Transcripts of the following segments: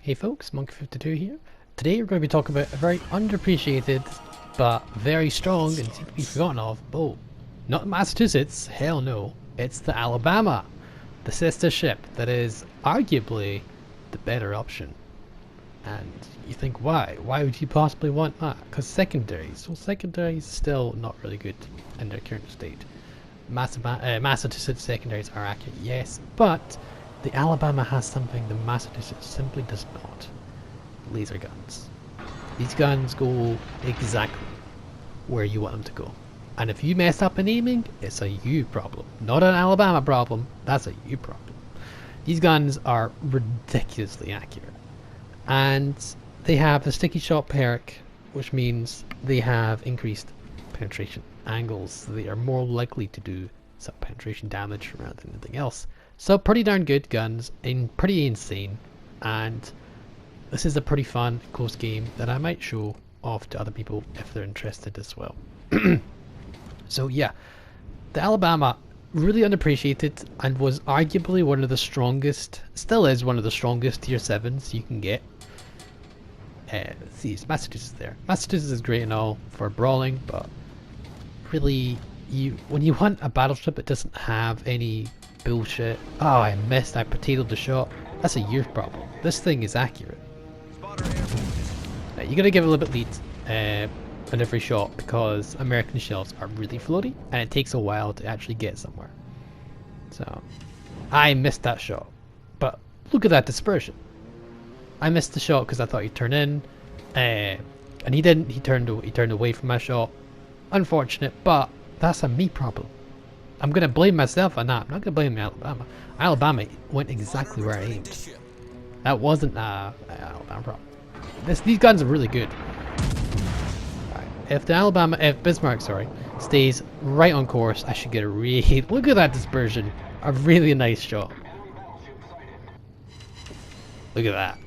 Hey folks, Monkey52 here. Today we're going to be talking about a very underappreciated but very strong and seem to be forgotten of boat. Not Massachusetts, hell no. It's the Alabama, the sister ship that is arguably the better option. And you think why? Why would you possibly want that? Because secondaries, well secondaries still not really good in their current state. Massachusetts secondaries are accurate, yes, but the Alabama has something the Massachusetts simply does not. Laser guns. These guns go exactly where you want them to go. And if you mess up in aiming, it's a you problem. Not an Alabama problem, that's a you problem. These guns are ridiculously accurate. And they have the sticky shot perk, which means they have increased penetration angles. So they are more likely to do some penetration damage rather than anything else. So pretty darn good guns, and pretty insane, and this is a pretty fun, close game that I might show off to other people if they're interested as well. So yeah, the Alabama, really unappreciated and was arguably one of the strongest, still is one of the strongest tier 7s you can get. See, it's Massachusetts there. Massachusetts is great and all for brawling, but really, when you want a battleship that doesn't have any bullshit. Oh, I missed. I potatoed the shot. That's a your problem. This thing is accurate. You gotta give it a little bit lead on every shot because American shells are really floaty and it takes a while to actually get somewhere. So I missed that shot, but look at that dispersion. I missed the shot because I thought he'd turn in, and he didn't. He turned away from my shot. Unfortunate, but that's a me problem. I'm going to blame myself on that. I'm not going to blame Alabama. Alabama went exactly where I aimed. That wasn't Alabama problem. These guns are really good. Right. If Bismarck, stays right on course, I should get a really, look at that dispersion. A really nice shot. Look at that.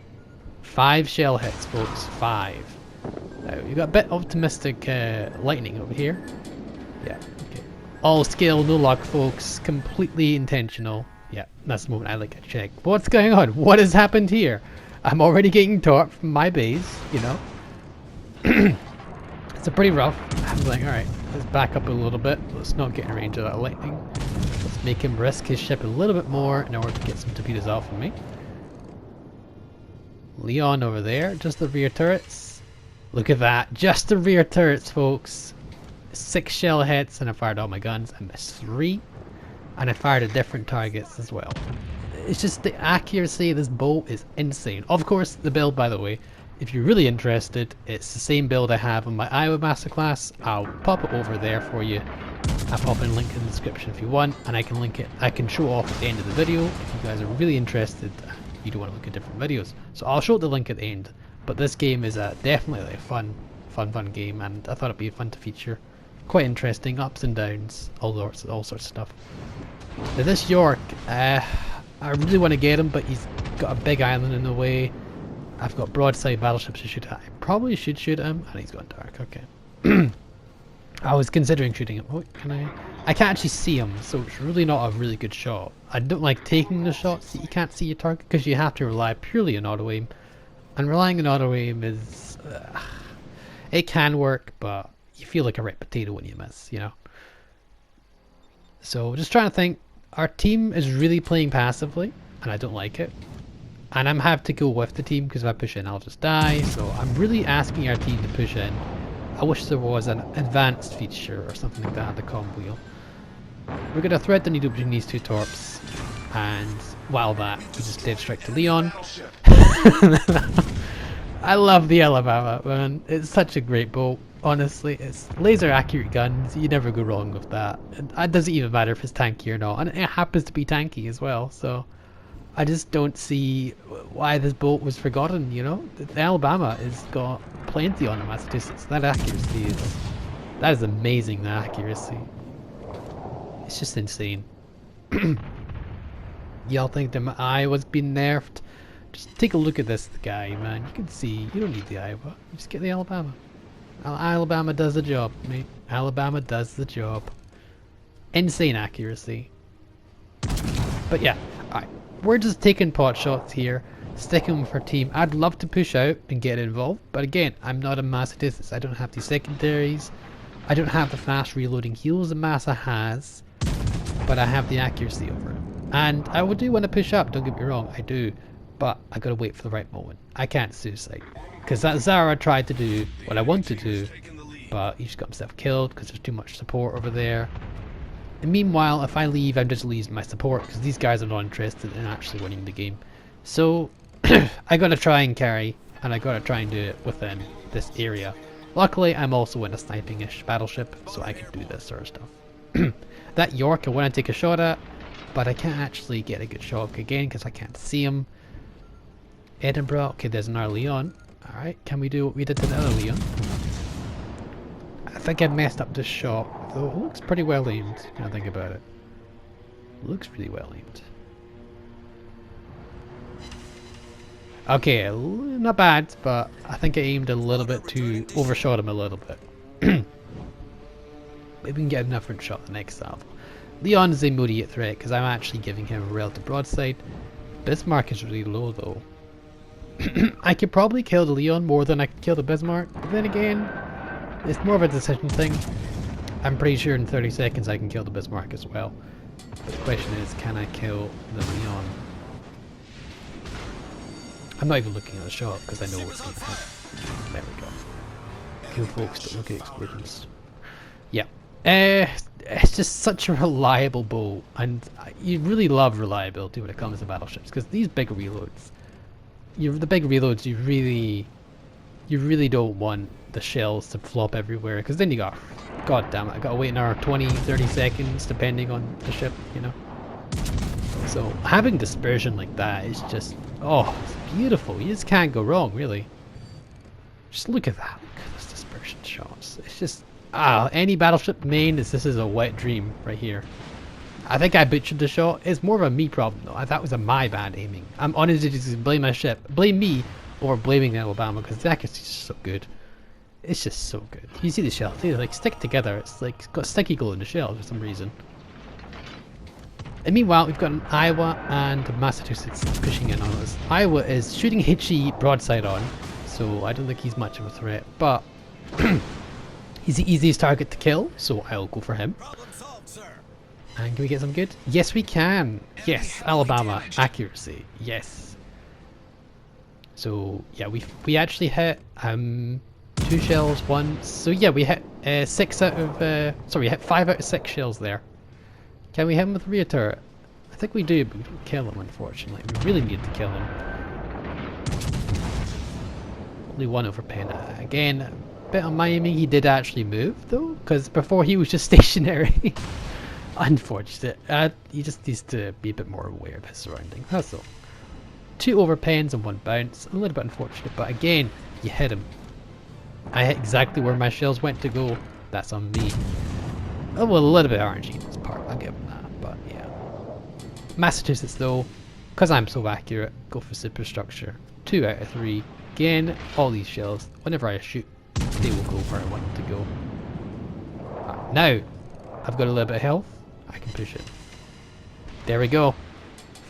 5 shell hits, folks. 5. Now, you got a bit optimistic lightning over here. Yeah. All skill, no luck, folks. Completely intentional. Yeah, that's the moment I like to check. What's going on? What has happened here? I'm already getting torqued from my base, you know. It's a pretty rough. I'm like, alright, let's back up a little bit. Let's not get in range of that lightning. Let's make him risk his ship a little bit more in order to get some torpedoes off of me. Leon over there, just the rear turrets. Look at that, just the rear turrets, folks. 6 shell hits and I fired all my guns. I missed 3 and I fired at different targets as well. It's just the accuracy of this boat is insane. Of course, the build, by the way, if you're really interested, it's the same build I have on my Iowa masterclass. I'll pop it over there for you. I'll pop in a link in the description if you want, and I can link it. I can show off at the end of the video if you guys are really interested. You don't want to look at different videos, so I'll show the link at the end. But this game is definitely a fun game, and I thought it'd be fun to feature. Quite interesting, ups and downs, all sorts of stuff. Now this York, I really want to get him, but he's got a big island in the way. I've got broadside battleships to shoot at. I probably should shoot him, and he's gone dark. Okay. I was considering shooting him. Oh, I can't actually see him, so it's really not a really good shot. I don't like taking the shots that you can't see your target because you have to rely purely on auto aim, and relying on auto aim is it can work, but you feel like a red potato when you miss, you know. So just trying to think. Our team is really playing passively, and I don't like it. And I'm have to go with the team because if I push in, I'll just die. So I'm really asking our team to push in. I wish there was an advanced feature or something like that on the comm wheel. We're gonna thread the needle between these 2 torps, and while that, we just dead strike to Leon. I love the Alabama, man. It's such a great boat. Honestly, it's laser accurate guns. You never go wrong with that. It doesn't even matter if it's tanky or not, and it happens to be tanky as well. So I just don't see why this boat was forgotten. You know, the Alabama has got plenty on it. Massachusetts. That accuracy is amazing. The accuracy, it's just insane. Y'all think that Iowa's been nerfed? Just take a look at this guy, man. You can see. You don't need the Iowa. You just get the Alabama. Alabama does the job, mate. Alabama does the job. Insane accuracy. But yeah, alright. We're just taking pot shots here. sticking with her team. I'd love to push out and get involved, but again, I'm not a masochist. I don't have the secondaries. I don't have the fast reloading heals that Massa has, but I have the accuracy over it. And I would do want to push up, don't get me wrong, I do, but I gotta wait for the right moment. I can't suicide, because that Zara tried to do what I want to do, but he just got himself killed because there's too much support over there. And meanwhile, if I leave, I'm just losing my support because these guys are not interested in actually winning the game. So I gotta try and carry, and I gotta try and do it within this area. Luckily, I'm also in a sniping-ish battleship, so I can do this sort of stuff. That York I want to take a shot at, but I can't actually get a good shot again because I can't see him. Edinburgh, okay, there's another Leon. Alright, can we do what we did to the other Leon? I think I messed up this shot, though it looks pretty well aimed when I think about it. Looks pretty well aimed. Okay, not bad, but I think I aimed a little bit too, overshot him a little bit. Maybe we can get a different shot the next salvo. Leon is the immediate threat because I'm actually giving him a relative broadside. Bismarck is really low though. I could probably kill the Leon more than I could kill the Bismarck, but then again, it's more of a decision thing. I'm pretty sure in 30 seconds I can kill the Bismarck as well. But the question is, can I kill the Leon? I'm not even looking at the shot because I know what's going to happen. There we go. Kill folks, don't look at explosions. Yeah. It's just such a reliable bow, and you really love reliability when it comes to battleships because these big reloads, you really don't want the shells to flop everywhere because then you got, god damn it, I gotta wait another 20-30 seconds depending on the ship, you know. So having dispersion like that is just, oh, it's beautiful. You just can't go wrong, really. Just look at that. Look at those dispersion shots. It's just, any battleship main this is a wet dream right here. I think I butchered the shot. It's more of a me problem though. That was a my bad aiming. I'm honestly just blame my ship, blame me, or blaming the Alabama because the accuracy is just so good. It's just so good. You see the shells, they like stick together. It's like it's got sticky glue in the shell for some reason. And meanwhile, we've got an Iowa and Massachusetts pushing in on us. Iowa is shooting HE broadside on, so I don't think he's much of a threat, but he's the easiest target to kill, so I'll go for him. And can we get some good? Yes, we can. Yes, Alabama accuracy. Yes. So yeah, we actually hit 2 shells once. So yeah, we hit 6 out of sorry, we hit 5 out of 6 shells there. Can we hit him with a rear turret? I think we do, but we don't kill him unfortunately. We really need to kill him. Only 1 over pen. Again, a bit on my aiming. He did actually move though, because before he was just stationary. Unfortunate. He just needs to be a bit more aware of his surroundings. That's all. 2 over pens and 1 bounce. A little bit unfortunate, but again, you hit him. I hit exactly where my shells went to go. That's on me. Oh, well, a little bit RNG in this part, I'll give him that, but yeah. Massachusetts though, because I'm so accurate, go for superstructure. 2 out of 3. Again, all these shells, whenever I shoot, they will go where I want them to go. Now, I've got a little bit of health, I can push it. There we go.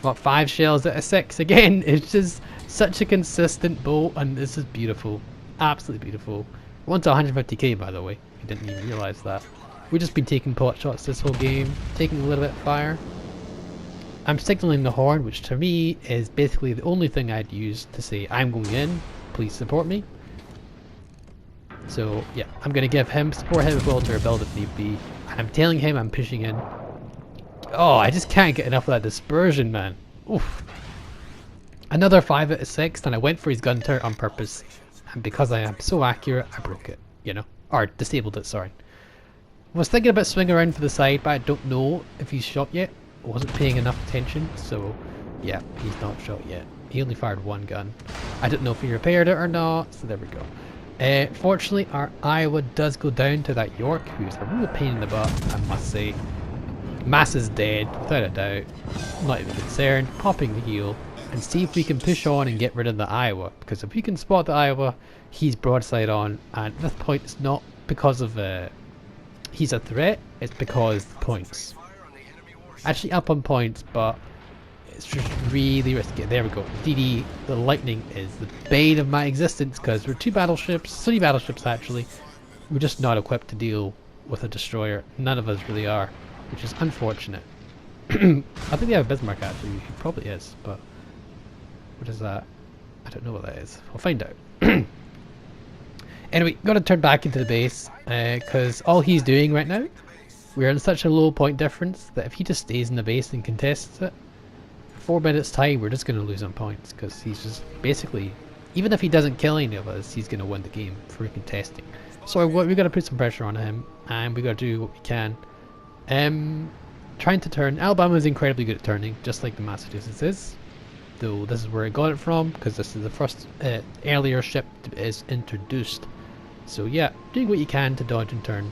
Got 5 shells out of 6. Again, it's just such a consistent bow, and this is beautiful. Absolutely beautiful. We're on to 150k by the way, I didn't even realise that. We've just been taking pot shots this whole game, taking a little bit of fire. I'm signaling the horn, which to me is basically the only thing I'd use to say I'm going in, please support me. So yeah, I'm going to give him support him as well to rebuild if need be. And I'm telling him I'm pushing in. Oh, I just can't get enough of that dispersion, man. Oof. Another 5 out of 6, and I went for his gun turret on purpose. And because I am so accurate, I broke it, you know. Or disabled it, sorry. I was thinking about swinging around for the side, but I don't know if he's shot yet. I wasn't paying enough attention, so yeah, he's not shot yet. He only fired 1 gun. I don't know if he repaired it or not, so there we go. Fortunately, our Iowa does go down to that York, who's a real pain in the butt, I must say. Massa's dead, without a doubt. Not even concerned. Popping the heal, and see if we can push on and get rid of the Iowa. Because if we can spot the Iowa, he's broadside on, and at this point it's not because of he's a threat, it's because the points. Actually up on points, but It's just really risky. There we go. DD, the lightning is the bane of my existence because we're 2 battleships, 3 battleships actually. We're just not equipped to deal with a destroyer. None of us really are, which is unfortunate. I think they have a Bismarck actually. He probably is, but what is that? I don't know what that is. We'll find out. Anyway, gotta turn back into the base because all he's doing right now, we're in such a low point difference that if he just stays in the base and contests it, 4 minutes time we're just going to lose on points because he's just basically, even if he doesn't kill any of us, he's going to win the game for contesting. So we've got to put some pressure on him and we've got to do what we can. Trying to turn, Alabama is incredibly good at turning, just like the Massachusetts is. Though this is where I got it from because this is the first earlier ship is introduced. So yeah, doing what you can to dodge and turn.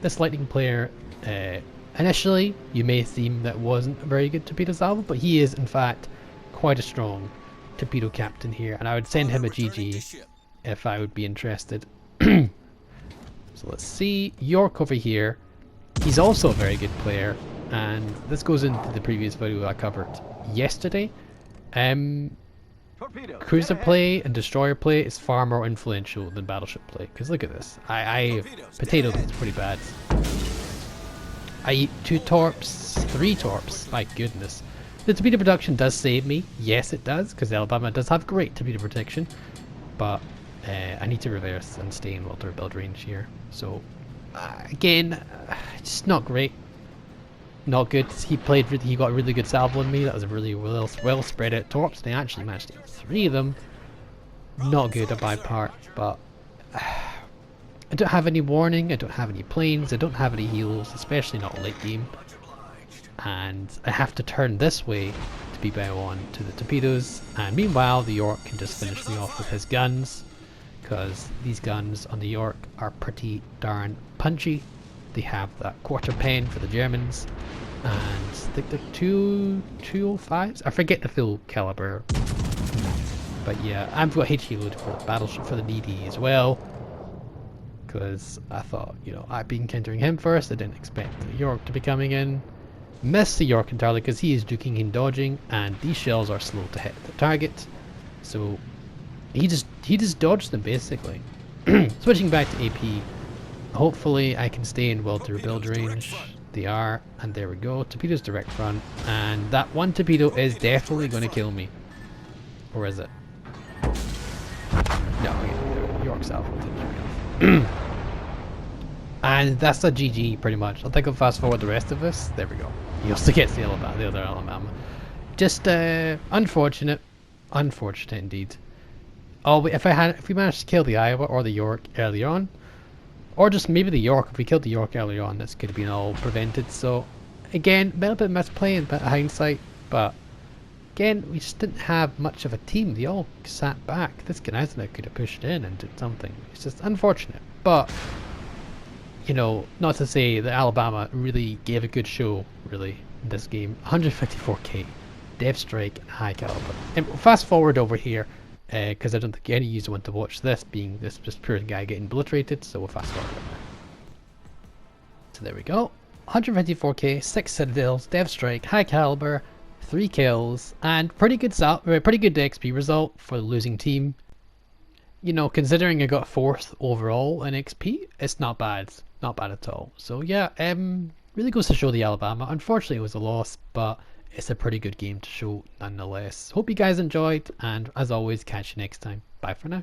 This lightning player, initially you may seem that wasn't a very good torpedo salvo, but he is in fact quite a strong torpedo captain here, and I would send him a GG if I would be interested. So let's see, York over here, he's also a very good player, and this goes into the previous video I covered yesterday. Cruiser play and destroyer play is far more influential than battleship play, because look at this, I potato is pretty bad. I eat 2 torps, 3 torps, my goodness. The torpedo production does save me, yes it does, because Alabama does have great torpedo protection, but I need to reverse and stay in water build range here. So again, just not great. Not good. He got a really good salvo on me. That was a really well spread out torps. They actually managed to get 3 of them. Not good on my part, but I don't have any warning. I don't have any planes. I don't have any heals, especially not late game. And I have to turn this way to be bow on to the torpedoes. And meanwhile, the York can just finish me off with his guns, because these guns on the York are pretty darn punchy. They have that quarter pen for the Germans, and I think they're 205s. I forget the full caliber, but yeah, I've got HE load for the battleship for the DD as well, because I thought, you know, I'd be encountering him first. I didn't expect the York to be coming in. Missed the York entirely because he is duking and dodging, and these shells are slow to hit the target, so he just dodged them basically. Switching back to AP. Hopefully I can stay in well to rebuild range. They are, and there we go. Torpedoes direct front, and that one torpedo is definitely going to kill me. Or is it? No, York's alpha will take me off. And that's a GG pretty much. I think I'll fast forward the rest of this. There we go. He also gets the other Alabama. Just unfortunate. Unfortunate indeed. Oh, if we managed to kill the Iowa or the York early on, or just maybe the York, if we killed the York earlier on, this could have been all prevented. So again, a little bit misplay and a bit of hindsight, but again, we just didn't have much of a team. They all sat back. This Gnazna could have pushed in and did something. It's just unfortunate, but you know, not to say that Alabama really gave a good show really in this game. 154k, Dev Strike, and high caliber. And fast forward over here, because I don't think any user want to watch this, being this just pure guy getting obliterated, so we'll fast forward. So there we go, 154k, 6 citadels, Dev Strike, high caliber, 3 kills, and pretty good XP result for the losing team. You know, considering I got 4th overall in XP, it's not bad, not bad at all. So yeah, really goes to show the Alabama. Unfortunately it was a loss, but it's a pretty good game to show nonetheless. Hope you guys enjoyed, and as always, catch you next time. Bye for now.